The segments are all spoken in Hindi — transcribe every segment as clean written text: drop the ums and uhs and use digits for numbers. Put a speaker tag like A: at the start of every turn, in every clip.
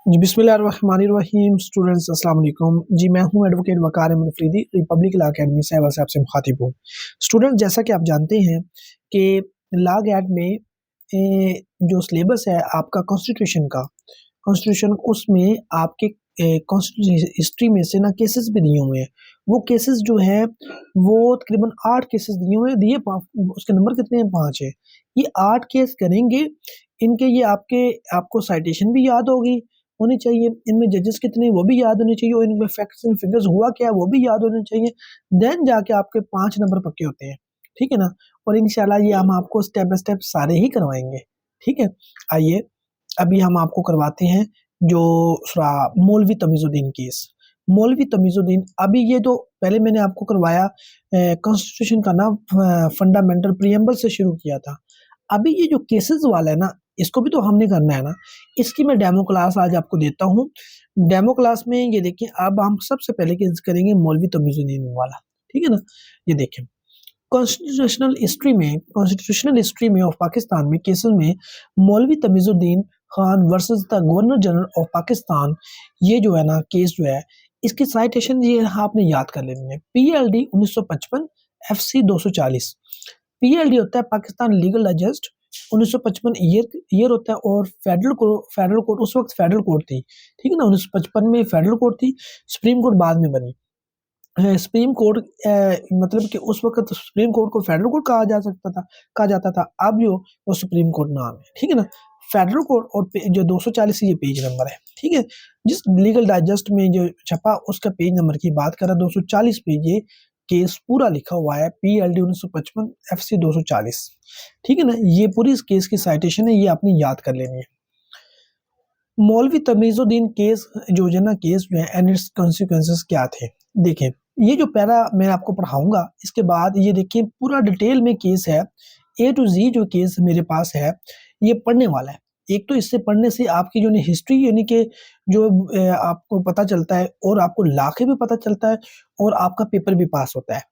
A: जी, बिस्मिल्लाहिर्रहमानिर्रहीम। स्टूडेंट्स अस्सलाम वालेकुम। जी, मैं हूँ advocate Waqar Ahmed Afridi, republic law academy सहवा से आपसे मुखातिब हूँ। स्टूडेंट, जैसा कि आप जानते हैं कि लॉ ऐड में जो सिलेबस है आपका कॉन्स्टिट्यूशन उसमें आपके कॉन्स्टिट्यूशन हिस्ट्री में से ना केसेस भी दिए हुए हैं। वो केसेस जो हैं वो तकरीबन 8 केसेस दिए हुए हैं। उसके नंबर कितने हैं? 5 है। ये 8 केस करेंगे, इनके ये आपको साइटेशन भी याद होनी चाहिए, इनमें जजेस कितने हैं वो भी याद होने चाहिए और इनमें फैक्ट्स एंड फिगर्स हुआ क्या है वो भी याद होने चाहिए। देन जाके आपके 5 नंबर पक्के होते हैं, ठीक है ना? और इंशाल्लाह ये हम आपको स्टेप बाय स्टेप सारे ही करवाएँगे, ठीक है? आइए, अभी हम आपको करवाते हैं जो मौलवी तमीज़ुद्दीन केस। मौलवी तमीज़ुद्दीन, अभी ये तो पहले मैंने आपको करवाया कॉन्स्टिट्यूशन का ना फंडामेंटल प्रीएम्बल से शुरू किया था। अभी ये जो केसेस वाला है ना, इसको भी तो हमने करना है ना। इसकी मैं डेमो क्लास आज आपको देता हूँ। डेमो क्लास में ये देखिए, अब हम सबसे पहले केस करेंगे मौलवी तमीज़ुद्दीन वाला, ठीक है ना? ये देखिए, कॉन्स्टिट्यूशनल हिस्ट्री में ऑफ पाकिस्तान में केसेस में Maulvi Tamizuddin Khan versus the governor general of Pakistan, ये जो है ना केस जो है, इसकी साइटेशन ये आपने याद कर लेनी है। PLD 1955 FC 240। पीएलडी होता है पाकिस्तान लीगल डाइजेस्ट, 1955 ईयर होता है। और फेडरल कोर्ट उस वक्त फेडरल कोर्ट थी, ठीक है ना? 1955 में फेडरल कोर्ट थी, सुप्रीम कोर्ट बाद में बनी। सुप्रीम कोर्ट मतलब कि उस वक़्त सुप्रीम कोर्ट को फेडरल कोर्ट कहा जाता था। अब जो वो सुप्रीम कोर्ट नाम है, ठीक है ना? फेडरल कोर्ट और जो 240 ये पेज नंबर है, ठीक है? जिस लीगल डाइजेस्ट में जो छपा उसका पेज नंबर की बात करें, 240 पेज ये केस पूरा लिखा हुआ है, पीएलडी 1955 एफसी 240, ठीक है ना? ये पूरी इस केस की साइटेशन है, ये आपने याद कर लेनी है। मौलवी तमीज़ुद्दीन केस जो है ना, केस जो है एंड इट्स कॉन्सिक्वेंसेस क्या थे? देखिए, ये जो पैरा मैं आपको पढ़ाऊँगा, इसके बाद ये देखिए पूरा डिटेल में केस है, ए टू ज़ी जो केस मेरे पास है, ये पढ़ने वाला है। एक तो इससे पढ़ने से आपकी जो हिस्ट्री यानी कि जो आपको पता चलता है और आपको लॉ के भी पता चलता है और आपका पेपर भी पास होता है।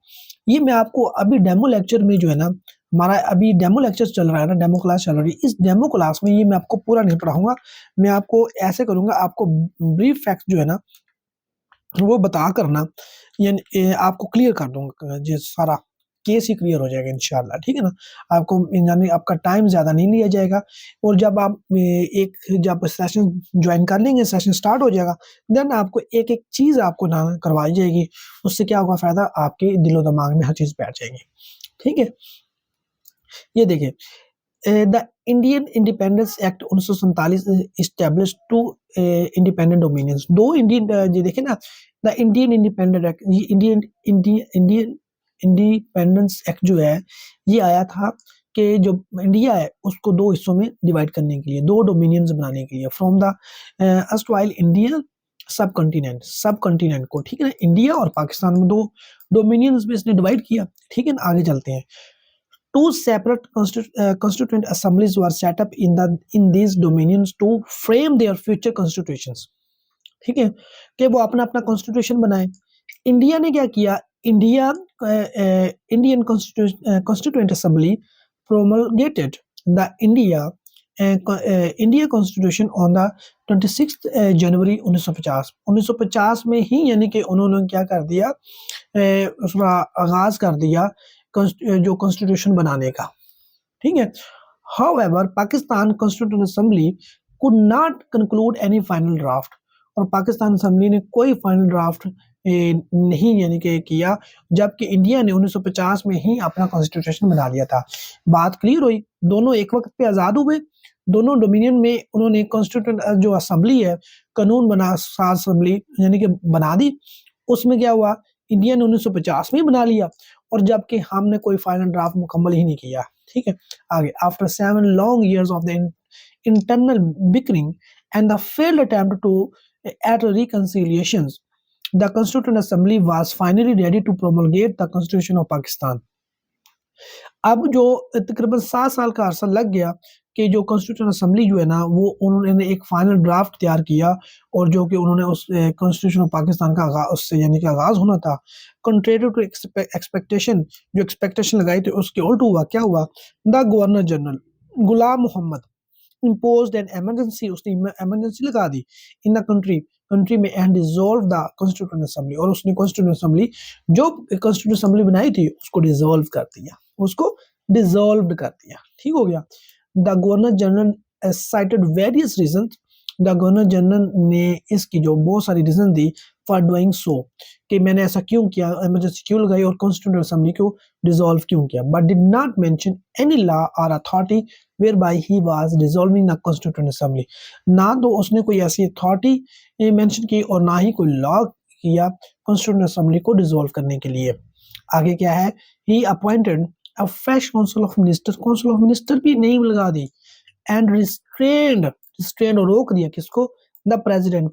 A: ये मैं आपको अभी डेमो लेक्चर में जो है ना, हमारा अभी डेमो लेक्चर चल रहा है ना, डेमो क्लास चल रही है। इस डेमो क्लास में ये मैं आपको पूरा नहीं पढ़ाऊँगा, मैं आपको ऐसे करूँगा, आपको ब्रीफ फैक्ट्स जो है ना, वो बता कर ना यानी आपको क्लियर कर दूँगा, ये सारा केस ही क्लियर हो जाएगा इंशाअल्लाह, ठीक है ना? आपको यानी आपका टाइम ज़्यादा नहीं लिया जाएगा और जब आप जब सेशन जॉइन कर लेंगे, सेशन स्टार्ट हो जाएगा, देन आपको एक-एक चीज़ आपको ना करवाई जाएगी। उससे क्या होगा फ़ायदा, आपके दिलो-दिमाग में हर चीज़ बैठ जाएगी, ठीक है? ये देखिए, the Indian independence act 1947 established 2 independent dominions. 2 ये देखिए ना, द इंडियन इंडिपेंडेंट एक्ट, ये इंडियन इंडिपेंडेंस एक्ट जो है, ये आया था कि जो इंडिया है उसको 2 हिस्सों में डिवाइड करने के लिए, 2 डोमिनियंस बनाने के लिए, फ्रॉम द एर्स्टाइल इंडिया सब कॉन्टिनेंट को, ठीक है ना? इंडिया और पाकिस्तान में 2 डोमिनियंस में इसने डिवाइड किया, ठीक है ना? आगे चलते हैं। Two separate constituent assemblies were set up in these dominions to frame their future constitutions. ठीक है, कि वो अपना अपना कॉन्स्टिट्यूशन बनाए। इंडिया ने क्या किया? Indian constituent assembly promulgated the India constitution on the 26 January 1950। 1950 में ही यानी कि उन्होंने क्या कर दिया, उसका आगाज कर दिया जो कॉन्स्टिट्यूशन बनाने का, ठीक है? However Pakistan constituent assembly could not conclude any final draft, और पाकिस्तान असेंबली ने कोई फाइनल ड्राफ्ट नहीं यानी कि किया, जबकि इंडिया ने 1950 में ही अपना कॉन्स्टिट्यूशन बना लिया था। बात क्लियर हुई, दोनों एक वक्त पे आज़ाद हुए, दोनों डोमिनियन में उन्होंने कॉन्स्टिट्यूएंट जो असेंबली है, कानून बना साज असेंबली यानी कि बना दी। उसमें क्या हुआ, इंडिया ने 1950 में ही बना लिया और जबकि हमने कोई फाइनल ड्राफ्ट मुकम्मल ही नहीं किया, ठीक है? आगे, after 7 long years of the internal bickering and the failed attempt to at reconciliations, the Constituent Assembly was finally ready to promulgate the Constitution of Pakistan. अब जो तकरीबन 7 साल का अरसा लग गया कि जो कॉन्स्टिट्यूशन असेंबली जो है ना, वो उन्होंने एक फाइनल ड्राफ्ट तैयार किया और जो कि उन्होंने उस कॉन्स्टिट्यूशन ऑफ पाकिस्तान का उससे यानी कि आगाज़ होना था। कंट्रेरी टू एक्सपेक्टेशन, जो एक्सपेक्टेशन लगाई थी उसके उल्ट हुआ। क्या हुआ? The governor general Ghulam Mohammad, imposed an emergency, उसने emergency लगा दी in the country में and dissolved the constituent assembly, और उसने constituent assembly जो constituent assembly बनाई थी उसको dissolve कर दिया, उसको dissolved कर दिया, ठीक हो गया। The governor general cited various reasons, the governor general ने इसकी जो बहुत सारी रीजन दी फॉर डूइंग सो, कि मैंने ऐसा क्यों किया, इमरजेंसी क्यों लगाई और कॉन्स्टिट्यूंट असेंबली को डिसॉल्व क्यों किया, but did not mention any law और authority whereby he was dissolving the constituent assembly. ना तो उसने कोई ऐसी अथॉरिटी मेंशन की और ना ही कोई लॉ किया कॉन्स्टिट्यूंट असेंबली को डिसॉल्व करने के लिए। आगे क्या है, ही appointed a fresh council of minister भी नहीं लगा दी, एंड रिस्ट्रेंड और रोक दिया किसको, द प्रेसिडेंट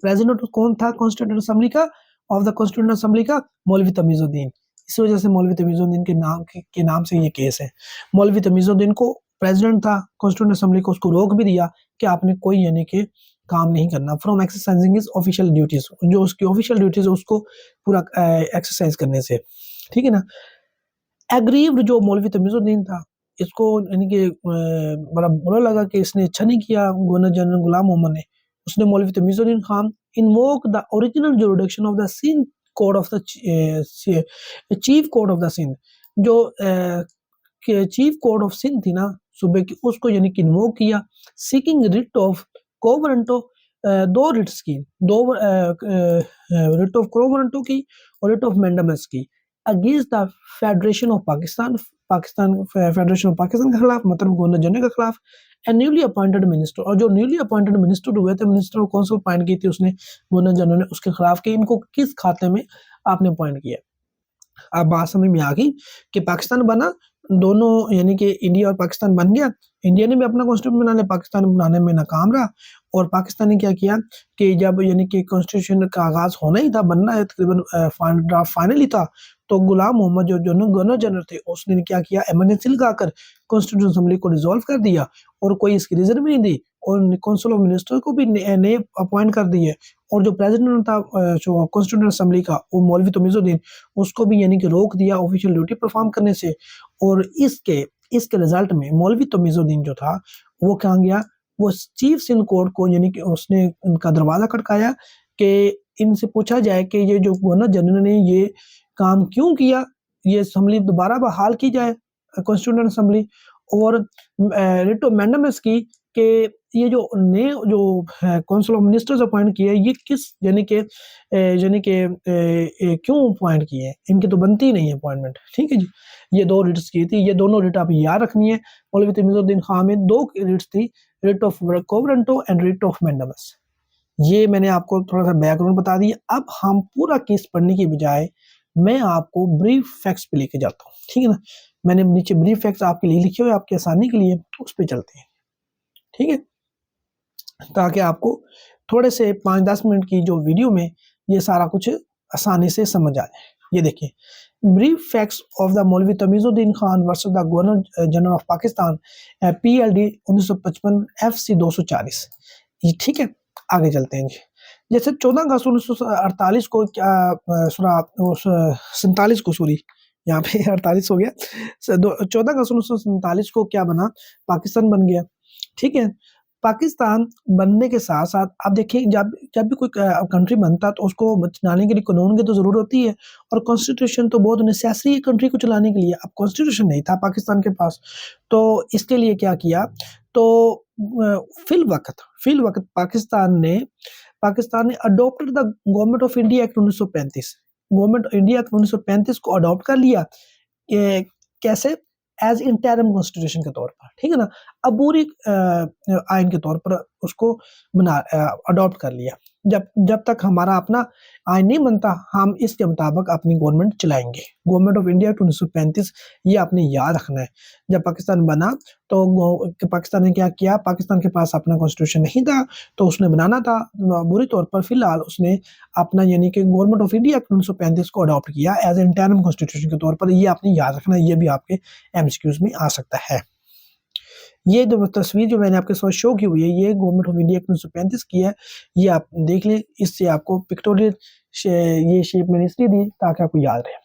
A: कौन था कॉन्स्टिट्यूंट असेंबली का, ऑफ द कॉन्स्टिट्यूंट असेंबली का, मौलवी तमीजुद्दीन। इस वजह से मौलवी तमीजुद्दीन के नाम से ये केस है। मौलवी तमीजुद्दीन को प्रेसिडेंट था कॉन्स्टिट्यूंट असेंबली को, उसको रोक भी दिया कि आपने कोई यानी कि काम नहीं करना, from exercising his official duties, जो उसकी ऑफिशियल ड्यूटीज है उसको पूरा एक्सरसाइज करने से, ठीक है ना। एग्रीव्ड जो मौलवी तमीजुद्दीन था, इसको यानी कि बड़ा बुरा लगा कि इसने अच्छा नहीं किया गवर्नर जनरल गुलाम मोहम्मद ने, उसने Maulvi Tamizuddin Khan invoke the original jurisdiction of the Sindh code of the chief court of the Sindh, जो चीफ कोर्ट ऑफ सिंध थी ना सूबे की, उसको यानी कि इन्वोक किया, सीकिंग रिट ऑफ कोवरेंटो, दो रिट्स की, दो रिट ऑफ कोवरेंटो की और रिट ऑफ मैंडामस की, against the federation of Pakistan federation of Pakistan के खिलाफ, मतलब गवर्नर जनरल के खिलाफ, एंड न्यूली अपॉइंटेड मिनिस्टर, और जो न्यूली अपॉइंटेड मिनिस्टर हुए थे, मिनिस्टर ऑफ काउंसिल अपॉइंट की थी उसने गवर्नर जनरल ने, उसके खिलाफ कि इनको किस खाते में आपने अपॉइंट किया। अब बात समझ में आ गई कि पाकिस्तान बना, दोनों यानी कि इंडिया और पाकिस्तान बन गया, इंडिया ने भी अपना कॉन्स्टिट्यूशन बना लिया, पाकिस्तान बनाने में नाकाम रहा, और पाकिस्तान ने क्या किया कि जब यानी कि कॉन्स्टिट्यूशन का आगाज होना ही था, बनना है, तकरीबन ड्राफ्ट फाइनल ही था, तो गुलाम मोहम्मद जो गवर्नर जनरल थे उसने क्या किया, इमरजेंसी लगाकर कॉन्स्टिट्यूशन असेंबली को डिसॉल्व कर दिया, और कोई इसकी रीजन भी नहीं दी, और काउंसिल ऑफ मिनिस्टर को भी नए अपॉइंट कर दिए, और जो प्रेसिडेंट था जो कॉन्स्टिट्यूशन असेंबली का वो मौलवी तमीजुद्दीन, उसको भी यानी कि रोक दिया ऑफिशियल ड्यूटी परफॉर्म करने से। और इसके रिजल्ट में मौलवी तमीजुद्दीन जो था वो कहाँ गया, वो चीफ सिंध कोर्ट को यानी कि उसने उनका दरवाजा खटकाया कि इनसे पूछा जाए कि ये जो गवर्नर जनरल ने ये काम क्यों किया, ये असेंबली दोबारा बहाल की जाए कॉन्स्टिट्यूशन असेंबली, और रिट ऑफ मैंडामस की कि ये जो नए जो काउंसिल ऑफ मिनिस्टर्स अपॉइंट किए ये किस यानी कि क्यों अपॉइंट किए, इनकी तो बनती ही नहीं है अपॉइंटमेंट, ठीक है जी। ये दो रिट्स की थी, ये दोनों रिट आप याद रखनी है, मौलवी तमीजुद्दीन खान में दो रिट्स थी, writ of quo warranto and writ of mandamus. ये मैंने आपको थोड़ा सा बैकग्राउंड बता दिया। अब हम पूरा केस पढ़ने की बजाय मैं आपको ब्रीफ फैक्ट्स पे लेके जाता हूँ, ठीक है ना। मैंने नीचे ब्रीफ फैक्ट्स आपके लिए लिखे हुए, आपकी आसानी के लिए उस पे चलते हैं, ठीक है, ताकि आपको थोड़े से 5-10 मिनट की जो वीडियो में ये सारा कुछ आसानी से समझ आ जाए। ये देखिए, brief facts of the Maulvi Tamizuddin Khan versus the governor general of Pakistan, PLD 1955 FC 240। ये ठीक है, आगे चलते हैं जी। जैसे 14 अगस्त 1948 को क्या 47 को, सॉरी यहाँ पे 48 हो गया, 14 अगस्त 1947 को क्या बना, पाकिस्तान बन गया, ठीक है। पाकिस्तान बनने के साथ साथ आप देखिए जब जब भी कोई कंट्री बनता तो उसको चलाने के लिए कानून की तो जरूरत होती है, और कॉन्स्टिट्यूशन तो बहुत नेसेसरी है कंट्री को चलाने के लिए। अब कॉन्स्टिट्यूशन नहीं था पाकिस्तान के पास, तो इसके लिए क्या किया, तो फिल वक्त पाकिस्तान ने adopted the government of India act 1935, government India act 1935 को अडॉप्ट कर लिया, कैसे, एज इंटरिम कॉन्स्टिट्यूशन के तौर पर, ठीक है ना, अबूरी आइन के तौर पर उसको बना अडॉप्ट कर लिया। जब तक हमारा अपना आइन नहीं बनता हम इसके मुताबिक अपनी गवर्नमेंट चलाएंगे। गवर्नमेंट ऑफ इंडिया 1935 ये आपने याद रखना है। जब पाकिस्तान बना तो पाकिस्तान ने क्या किया, पाकिस्तान के पास अपना कॉन्स्टिट्यूशन नहीं था तो उसने बनाना था बुरी तौर पर, फिलहाल उसने अपना यानी कि गवर्नमेंट ऑफ इंडिया 1935 को अडॉप्ट किया एज इंटरिम कॉन्स्टिट्यूशन के तौर पर। ये आपने याद रखना है, ये भी आपके MCQs में आ सकता है। ये जो तस्वीर जो मैंने आपके साथ शो की हुई है, ये गवर्नमेंट ऑफ इंडिया 1935 की है, ये आप देख लें। इससे आपको पिक्टोरियल ये शेप मैंने इसलिए दी ताकि आपको याद रहे।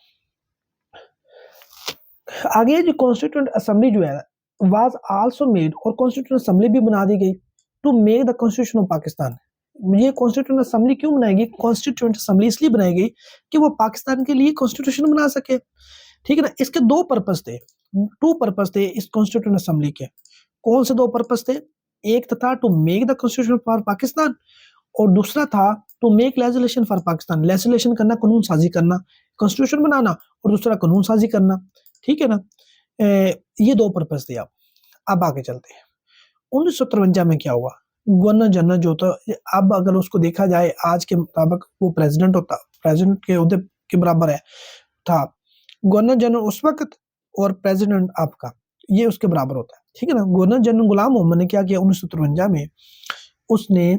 A: आगे जो कॉन्स्टिट्यूएंट असेंबली जो है वाज आल्सो मेड, और कॉन्स्टिट्यूएंट असेंबली भी बना दी गई, to make the constitution of Pakistan. ये कॉन्स्टिट्यूशन असेंबली क्यों बनाएगी? कॉन्स्टिट्यूंट असेंबली इसलिए बनाई कि वो पाकिस्तान के लिए कॉन्स्टिट्यूशन बना सके, ठीक है ना। इसके दो पर्पस थे, टू पर्पस थे इस कॉन्स्टिट्यूंट असेंबली के। कौन से दो पर्पस थे? एक था to make the constitution for Pakistan, और दूसरा था to make legislation for Pakistan. Legislation करना, कानून साजी करना, कॉन्स्टिट्यूशन बनाना, और दूसरा कानून साजी करना, ठीक है ना। ये दो पर्पस थे। अब आगे चलते हैं। 1953 में क्या हुआ? गवर्नर जनरल जो था, अब अगर उसको देखा जाए आज के मुताबिक, वो प्रेसिडेंट होता, प्रेसिडेंट के ओहदे के बराबर है था। गवर्नर जनरल उस वक्त और प्रेसिडेंट आपका ये उसके बराबर होता है, ठीक है ना। गवर्नर जनरल गुलाम मोहम्मद ने क्या किया 1953 में? उसने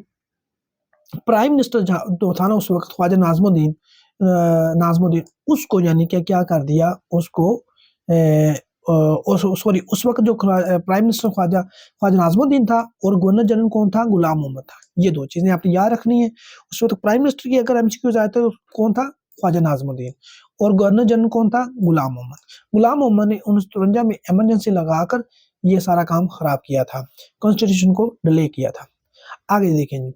A: प्राइम मिनिस्टर जो था ना उस वक्त, ख्वाजा नाज़मुद्दीन, उसको यानी कि क्या कर दिया उसको, सॉरी, उस वक्त जो प्राइम मिनिस्टर ख्वाजा ख्वाजा नाज़मुद्दीन था, और गवर्नर जनरल कौन था? गुलाम मोहम्मद था। ये दो चीजें आपने याद रखनी है। उस वक्त प्राइम मिनिस्टर की अगर एमसीक्यूज आए तो कौन था? ख्वाजा नाज़मुद्दीन। और गवर्नर जनरल कौन था? गुलाम मोहम्मद। गुलाम मोहम्मद ने 1953 में इमरजेंसी लगाकर ये सारा काम खराब किया था, कॉन्स्टिट्यूशन को डिले किया था। आगे देखेंगे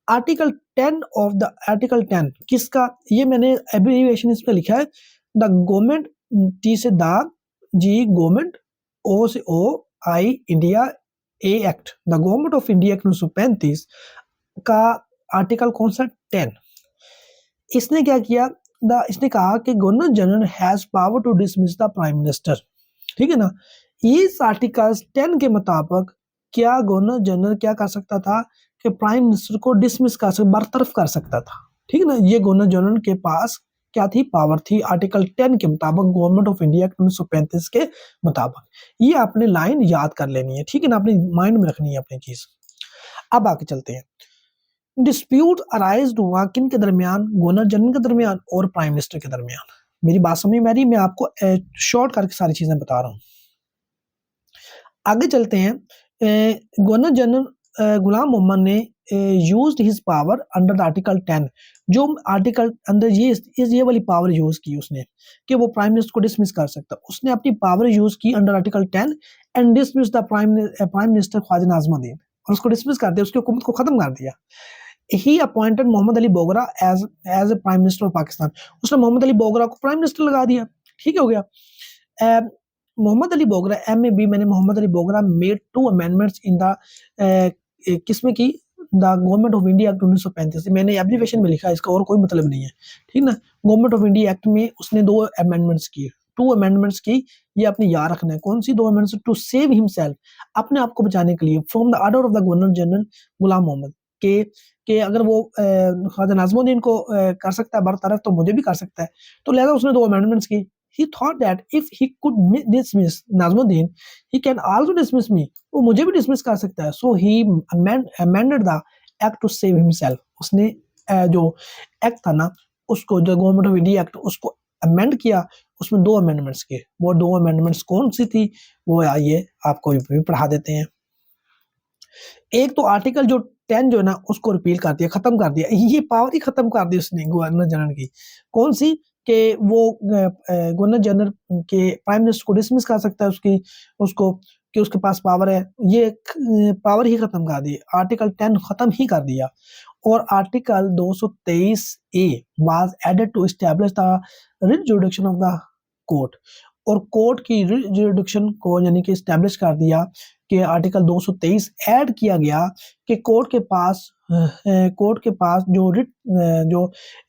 A: आर्टिकल 10 ऑफ द आर्टिकल 10 किसका? ये मैंने एब्रिविएशन इस पे लिखा है, द गवर्नमेंट, टी से द, जी गवर्नमेंट, ओ से O, I India, A act, the government of India 1935 का आर्टिकल कौन सा? 10। इसने क्या किया? इसने कहा कि governor general has power to dismiss the prime minister, ठीक है ना। इस आर्टिकल 10 के मुताबिक क्या गवर्नर जनरल क्या कर सकता था कि प्राइम मिनिस्टर को डिसमिस कर सकता, बरतरफ कर सकता था, ठीक है ना। ये गवर्नर जनरल के पास क्या थी? पावर थी, आर्टिकल 10 के मुताबिक, गवर्नमेंट ऑफ इंडिया 1935 के मुताबिक। ये आपने लाइन याद कर लेनी है, ठीक है ना, अपनी माइंड में रखनी है अपनी चीज। अब आगे चलते हैं। डिस्प्यूट अराइज हुआ किन के दरमियान? गवर्नर जनरल के दरमियान और प्राइम मिनिस्टर के दरमियान। मेरी बात समझ में आ रही? मैं आपको शॉर्ट करके सारी चीजें बता रहा हूँ। आगे चलते हैं। गवर्नर जनरल गुलाम मोहम्मद ने used his power under the article 10। जो आर्टिकल अंदर ये वाली पावर यूज की उसने कि वो प्राइम मिनिस्टर को डिसमिस कर सकता। उसने अपनी पावर यूज की under article 10 and dismiss the prime minister Khwaja Nazimuddin, और उसको डिसमिस कर दिया, उसकी हुकूमत को खत्म कर दिया। ही appointed Mohammad Ali Bogra as a prime minister of Pakistan. उसने मोहम्मद अली बोगरा को प्राइम मिनिस्टर लगा दिया, ठीक हो गया। मोहम्मद अली बोगरा MAB, मैंने Mohammad Ali Bogra made 2 amendments in the किसमें की? The government of India act 1935। मैंने एब्रिविएशन में लिखा है, इसका और कोई मतलब नहीं है, ठीक ना। गवर्नमेंट ऑफ इंडिया एक्ट में उसने 2 अमेंडमेंट्स किए, 2 अमेंडमेंट्स की। ये आपने याद रखना है। कौन सी 2 अमेंडमेंट्स? टू सेव हिमसेल्फ, अपने आप को बचाने के लिए, from the order of the governor general Ghulam Mohammad, के अगर वो ख्वाजा नाज़मुद्दीन को कर सकता है बरतरफ, तो मुझे भी कर सकता है। तो लिहाजा उसने 2 अमेंडमेंट्स की। He thought that if he could dismiss Nazmuddin, he can also dismiss me. वो मुझे भी डिसमिस कर सकता है। So he amended the act to save himself. उसने जो एक्ट था ना, उसको, जो गवर्नमेंट ऑफ इंडिया एक्ट, उसको अमेंड किया। उसमें 2 अमेंडमेंट्स किए। वो 2 अमेंडमेंट्स कौन सी थी? वो आइए आपको भी पढ़ा देते हैं। एक तो आर्टिकल जो 10 जो है ना, उसको रिपील कर दिया, खत्म कर दिया। ये पावर ही खत्म कर दी उसने गवर्नर जनरल की। कौन सी? कि वो गवर्नर जनरल के प्राइम मिनिस्टर को डिसमिस कर सकता है, उसको कि उसके पास पावर है। ये पावर ही खत्म कर दी, आर्टिकल 10 खत्म ही कर दिया। और article 223A was added to establish the writ jurisdiction of the court, और कोर्ट की रिट जुरिडिक्शन को यानी कि एस्टैब्लिश कर दिया कि आर्टिकल 223 ऐड किया गया कि कोर्ट के पास जो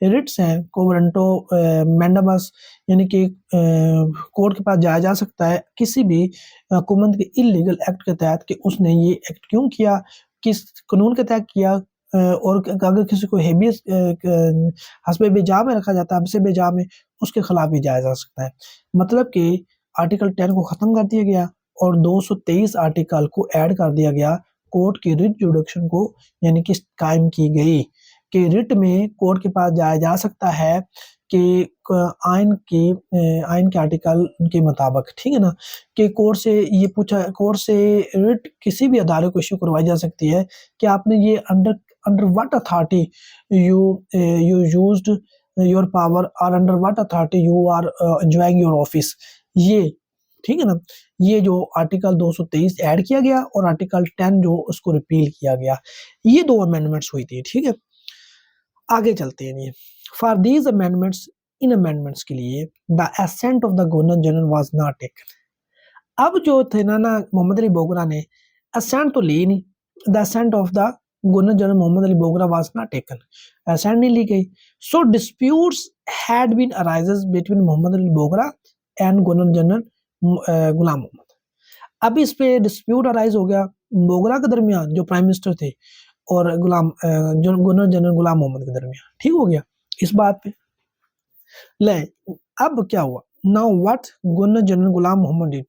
A: रिट्स हैं, कोवरेंटो मैंडामस, यानी कि कोर्ट के पास जाया जा सकता है किसी भी हुकूमत के इलीगल एक्ट के तहत कि उसने ये एक्ट क्यों किया, किस कानून के तहत किया, और अगर किसी को हेबियस हस्बे बेजा में रखा जाता है, हब्से बेजा में, उसके खिलाफ भी जाया जा सकता है। मतलब कि आर्टिकल 10 को खत्म कर दिया गया और 223 आर्टिकल को ऐड कर दिया गया। कोर्ट की रिट जुडिक्शन को यानी कि कायम की गई कि रिट में कोर्ट के पास जाया जा सकता है कि आइन के आर्टिकल के मुताबिक, ठीक है ना, कि कोर्ट से रिट किसी भी अदालत को इशू करवाई जा सकती है कि आपने ये under what authority you used your power और under what authority you are enjoying your office, ये ठीक है ना। ये जो आर्टिकल 223 ऐड किया गया और आर्टिकल 10 जो उसको रिपील किया गया, ये 2 अमेंडमेंट्स हुई थी, ठीक है। आगे चलते हैं। ये फॉर दीज अमेंडमेंट्स, इन अमेंडमेंट्स के लिए the assent of the governor general was not taken. अब जो थे ना मोहम्मद अली बोगरा ने असेंट तो ली नहीं, the assent of the governor general Mohammad Ali Bogra was not taken, assent नहीं ली गई। So disputes had been arises between Mohammad Ali Bogra and governor general Ghulam Mohammad. अब इस पे डिस्प्यूट अराइज हो गया बोगरा के दरमियान जो प्राइम मिनिस्टर थे और गवर्नर जनरल गुलाम मोहम्मद के दरमियान, ठीक हो गया इस बात पे। ले अब क्या हुआ, now what governor general Ghulam Mohammad did.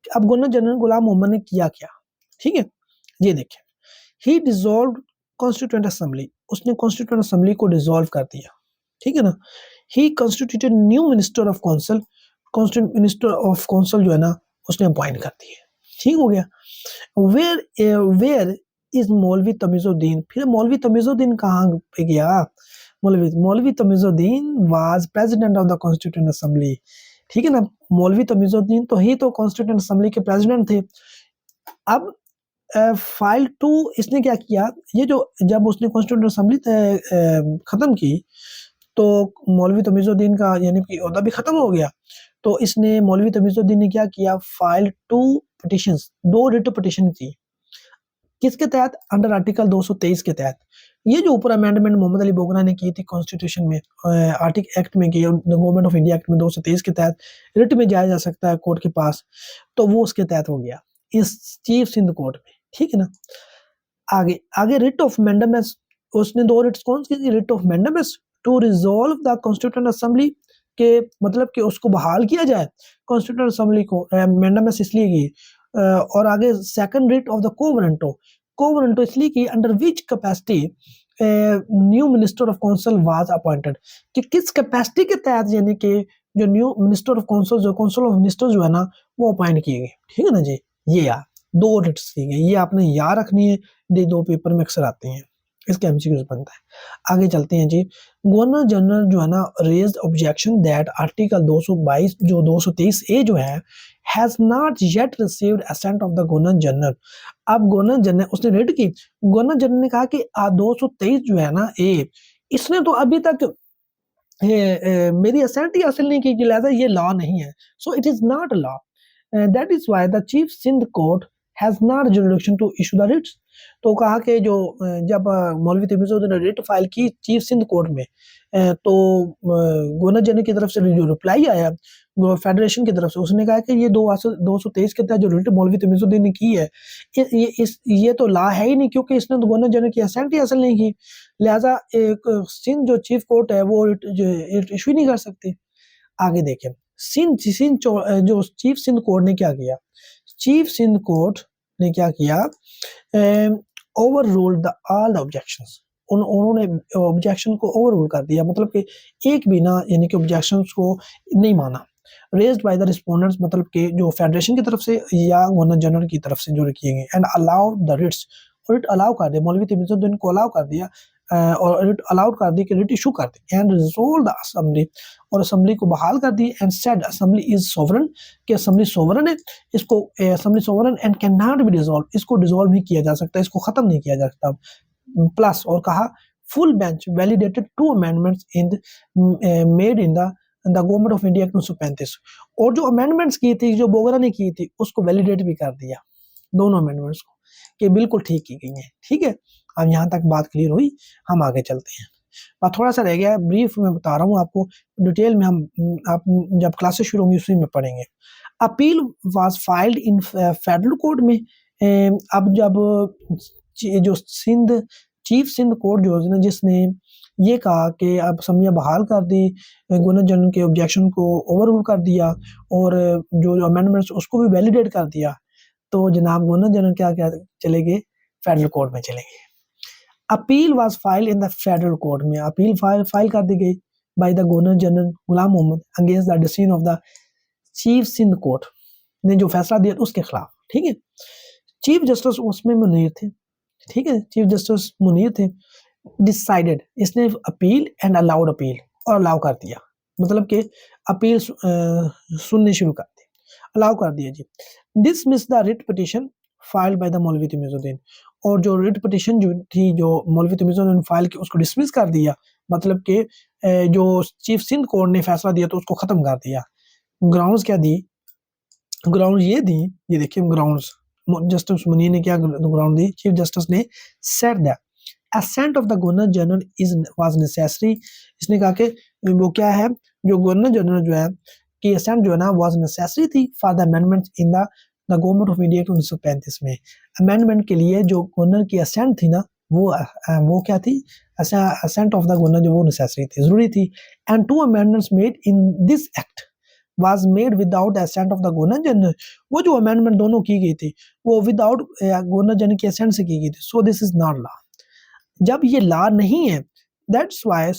A: अब गवर्नर जनरल गुलाम मोहम्मद ने किया क्या, ठीक है, ये देखें। ही डिसॉल्व्ड कॉन्स्टिट्यूएंट असेंबली, उसने कॉन्स्टिट्यूएंट असेंबली को डिसॉल्व कर दिया, ठीक है ना। He constituted new minister of council, constituent minister of council जो है ना उसने अपॉइंट कर दिए, ठीक हो गया। वेयर इज मौलवी तमीजुद्दीन, फिर मौलवी तमीजुद्दीन कहाँ पे गया, मौलवी Tamizuddin was president of the constituent assembly, ठीक है ना। मौलवी तमीजुद्दीन तो ही तो कॉन्स्टिट्यूएंट असेंबली के प्रेसिडेंट थे। अब फाइल 2 इसने क्या किया, ये जो जब उसने कॉन्स्टिट्यूएंट असेंबली खत्म की तो मौलवी तमीजुद्दीन का यानी कि ओहदा भी खत्म हो गया। तो इसने मौलवी तमीजुद्दीन ने क्या किया, फाइल 2 पिटिशंस, 2 रिट पिटिशन की, किसके तहत, अंडर आर्टिकल 223 के तहत। ये जो ऊपर अमेंडमेंट मोहम्मद अली बोगरा ने की थी कॉन्स्टिट्यूशन में, आर्टिकल एक्ट में की, गवर्नमेंट ऑफ इंडिया एक्ट में 223 के तहत रिट में जाया जा सकता है कोर्ट के पास, तो वो उसके तहत हो गया इस चीफ सिंध कोर्ट में, ठीक है ना। आगे आगे रिट ऑफ मैंडेमस, उसने 2 रिट्स कौन सी की, writ of mandamus to resolve the constituent assembly के, मतलब कि उसको बहाल किया जाए कॉन्स्टिट्यूएंट असेंबली को, मैंडेमस इसलिए की। और आगे सेकंड रिट ऑफ द कोवरेंटो, कोवरेंटो इसलिए की under which capacity new minister of council was appointed, कि किस कैपेसिटी के तहत यानी कि जो न्यू मिनिस्टर ऑफ काउंसिल, जो काउंसिल ऑफ मिनिस्टर जो है ना वो अपॉइंट किए गए, ठीक है ना जी। ये यार 2 रिट्स की गई, ये आपने याद रखनी है, ये 2 पेपर में अक्सर आते हैं, इसके एमसीक्यूज बनता है। आगे चलते हैं जी। गवर्नर जनरल जो है ना रेज्ड ऑब्जेक्शन दैट आर्टिकल 222 जो 223 ए जो है has not yet received assent of the governor general. अब गवर्नर जनरल उसने रेड की, गवर्नर जनरल ने कहा कि 223 जो है ना ए, इसने तो अभी तक मेरी असेंट ही हासिल नहीं की, लिहाजा ये लॉ नहीं है, so it is not law. That is why the chief Sindh court has not jurisdiction to issue the writs. तो कहा कि जो जब मौलवी तमीजुद्दीन ने रिट फाइल की चीफ सिंध कोर्ट में, तो गवर्नर जनरल की तरफ से जो रिप्लाई आया फेडरेशन की तरफ से, उसने कहा कि ये 223 के तहत जो रिट मौलवी तमीजुद्दीन ने की है ये तो ला है ही नहीं, क्योंकि इसने तो गवर्नर जनरल की असेंट ही हासिल नहीं की, लिहाजा एक सिंध जो चीफ कोर्ट है वो रिट इशू नहीं कर सकती। आगे देखें, जो चीफ सिंध कोर्ट ने क्या किया, चीफ सिंध कोर्ट ने क्या किया, over ruled the all the objections, उन्होंने ऑब्जेक्शन को ओवर रूल कर दिया, मतलब कि एक भी ना यानी कि ऑब्जेक्शंस को नहीं माना। रेज्ड बाय द रिस्पोंडेंट्स, मतलब कि जो फेडरेशन की तरफ से या गवर्नर जनरल की तरफ से जो किए गए, एंड अलाउड द रिट्स, और रिट अलाउ कर दिया, मौलवी तमीजुद्दीन को अलाउ कर दिया और रिट अलाउड कर दी कि रिट इशू कर दी, एंड रिजोल्व द असेंबली, और असेंबली को बहाल कर दी, and said assembly is sovereign, कि असेंबली सोवरन है, इसको assembly sovereign and can not be dissolve, इसको डिसॉल्व नहीं किया जा सकता, इसको खत्म नहीं किया जा सकता। प्लस और कहा full bench validated 2 amendments in made in the government of India act 1935, और जो अमेंडमेंट्स की थी जो बोगरा ने की थी उसको वैलिडेट भी कर दिया, दोनों अमेंडमेंट्स को, कि बिल्कुल ठीक की गई हैं, ठीक है। अब यहाँ तक बात क्लियर हुई, हम आगे चलते हैं। और थोड़ा सा रह गया, ब्रीफ में बता रहा हूँ आपको, डिटेल में हम आप जब क्लासेस शुरू होंगी उसी में पढ़ेंगे। Appeal was filed in federal court में। अब जब जो चीफ सिंध कोर्ट जो है जिसने ये कहा कि अब असेंबली बहाल कर दी, गवर्नर जनरल के ऑब्जेक्शन को ओवर रूल कर दिया और जो अमेंडमेंट्स उसको भी वैलिडेट कर दिया, तो जनाब गवर्नर जनरल क्या चले गए, फेडरल कोर्ट में चले गए। Appeal was file in the federal court में, अपील फाइल कर दी गई by the governor general Ghulam Mohammad against the decision of the chief Sindh court ने जो फैसला दिया उसके खिलाफ, ठीक है। चीफ जस्टिस उसमें मुनीर थे, ठीक है, चीफ जस्टिस मुनीर थे। डिसाइडेड, इसने अपील एंड अलाउड अपील, और अलाउ कर दिया, मतलब कि अपील सुनने शुरू कर दी। अलाउ कर दिया जी। Dismiss the writ petition filed by the Maulvi Tamizuddin, और जो रिट पिटीशन जो थी जो मौलवी तमीजुद्दीन ने फाइल की उसको डिसमिस कर दिया, मतलब कि जो चीफ सिंध कोर्ट ने फैसला दिया तो उसको खत्म कर दिया। ग्राउंड्स क्या दी, ग्राउंड ये दी, ये देखिए ग्राउंड्स जस्टिस मुनीर ने क्या ग्राउंड दी, चीफ जस्टिस ने said that assent of the governor general is was necessary, इसने कहा कि वो क्या है, जो गवर्नर जनरल जो है कि असेंट जो है ना वाज नेसेसरी थी for the amendment in the government of India 1935 में। अमेंडमेंट के लिए जो गवर्नर की असेंट थी ना वो क्या थी, असेंट ऑफ द गवर्नर जो वो नेसेसरी थी, जरूरी थी। And two amendments made in this act was made without the assent of the governor general, वो जो अमेंडमेंट दोनों की गई थी वो विदाउट गवर्नर जनरल के असेंट से की गई थी। So this is not law, जब ये लॉ नहीं है, that's why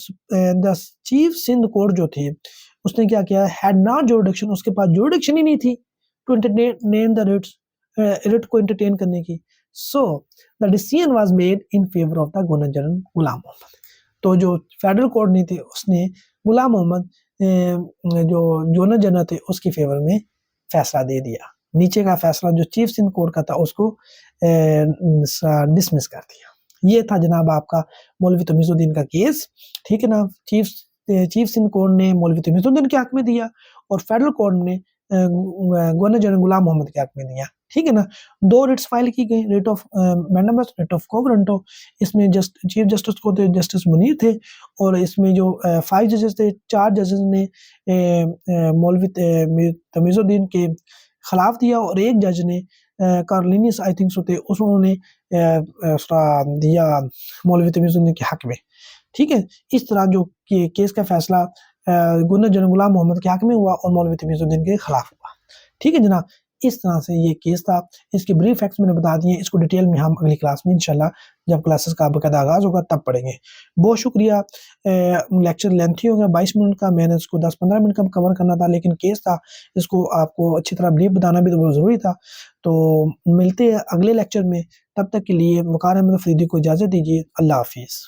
A: the chief Sindh court जो थे उसने क्या किया, हैड नॉट जुरिडिक्शन, उसके पास जुरिडिक्शन ही नहीं थी to entertain the writs, writ को एंटरटेन करने की। So the decision was made in favour of the governor general Ghulam Mohammad, तो जो फेडरल कोर्ट नहीं थे उसने गुलाम मोहम्मद जो गवर्नर जनरल थे उसके फेवर में फैसला दे दिया। नीचे का फैसला जो चीफ सिंध कोर्ट का था उसको डिसमिस कर दिया। ये था जनाब आपका मौलवी तमीजुद्दीन का केस, ठीक है ना। चीफ सिंध कोर्ट ने मौलवी तमीजुद्दीन के हक में दिया और फेडरल कोर्ट ने गवर्नर जनरल गुलाम मोहम्मद के हक में दिया, ठीक है ना। दो रिट्स फाइल की गई, writ of mandamus, writ of को ग्रांटो। इसमें चीफ जस्टिस को थे जस्टिस मुनीर थे, और इसमें जो 5 जजेस थे, 4 जजेस ने मौलवी तमीजुद्दीन के खिलाफ दिया और एक जज ने कार्लिनिस आई थिंक सो थे उन्होंने उसका दिया मौलवी तमीजुद्दीन के हक में, ठीक है। इस तरह जो केस का फैसला गवर्नर जनरल गुलाम मोहम्मद के हक में हुआ और मौलवी तमीजुद्दीन के खिलाफ हुआ, ठीक है जनाब। इस तरह से ये केस था, इसके ब्रीफ फैक्ट्स मैंने बता दिए, इसको डिटेल में हम अगली क्लास में इंशाल्लाह जब क्लासेस का बाकायदा आगाज होगा तब पढ़ेंगे। बहुत शुक्रिया। लेक्चर लेंथी हो गया 22 मिनट का, मैंने इसको 10-15 मिनट का कवर करना था, लेकिन केस था इसको आपको अच्छी तरह ब्रीफ बताना भी तो बहुत ज़रूरी था। तो मिलते हैं अगले लेक्चर में, तब तक के लिए वक़ार अहमद फरीदी को इजाज़त दीजिए। अल्लाह हाफिज़।